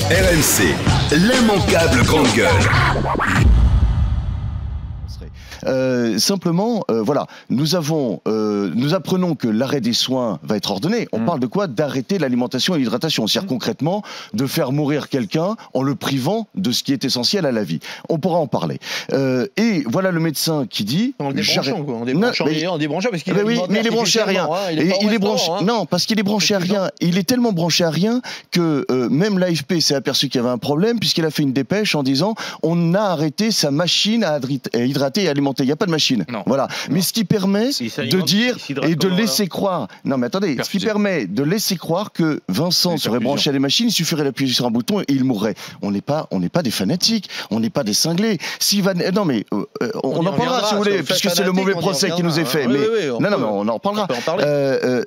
RMC, l'immanquable grande gueule. Simplement, voilà, nous apprenons que l'arrêt des soins va être ordonné. On parle de quoi? D'arrêter l'alimentation et l'hydratation. C'est-à-dire concrètement de faire mourir quelqu'un en le privant de ce qui est essentiel à la vie. On pourra en parler. Et voilà le médecin qui dit... En débranchant, quoi. En débranchant parce qu'il mais il est branché à rien. Non, parce qu'il est branché à rien. Il est tellement branché à rien que même l'AFP s'est aperçu qu'il y avait un problème puisqu'il a fait une dépêche en disant on a arrêté sa machine à hydrater et alimenter. Il n'y a pas de machine. Non. Voilà. Non. Mais ce qui permet de dire et de laisser croire. Non, mais attendez. Ce qui permet de laisser croire que Vincent serait branché à des machines, il suffirait d'appuyer sur un bouton et il mourrait. On n'est pas des fanatiques. On n'est pas des cinglés. S'il va, non, mais on en parlera si vous voulez, puisque c'est le mauvais procès qui nous est fait. Mais non, on en reparlera.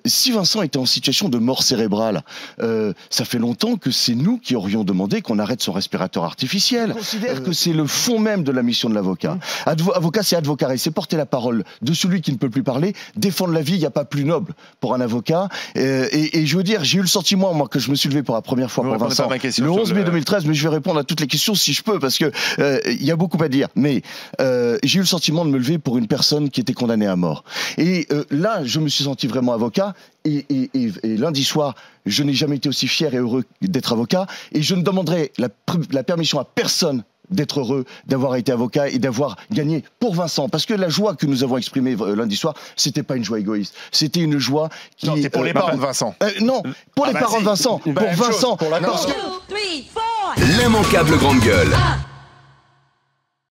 Si Vincent était en situation de mort cérébrale, ça fait longtemps que c'est nous qui aurions demandé qu'on arrête son respirateur artificiel. Je considère que c'est le fond même de la mission de l'avocat. Avocat, c'est advocat, c'est porter la parole de celui qui ne peut plus parler, défendre la vie, il n'y a pas plus noble pour un avocat. Et je veux dire, j'ai eu le sentiment, moi, que je me suis levé pour la première fois pour Vincent, le 11 mai 2013, mais je vais répondre à toutes les questions si je peux, parce que il y a beaucoup à dire. Mais j'ai eu le sentiment de me lever pour une personne qui était condamnée à mort. Et là, je me suis senti vraiment avocat. Et lundi soir, je n'ai jamais été aussi fier et heureux d'être avocat. Et je ne demanderai la permission à personne d'être heureux, d'avoir été avocat et d'avoir gagné pour Vincent. Parce que la joie que nous avons exprimée lundi soir, c'était pas une joie égoïste. C'était une joie qui... Non, c'est pour les parents de Vincent. Non, pour les parents de Vincent. Pour Vincent. L'immanquable grande gueule.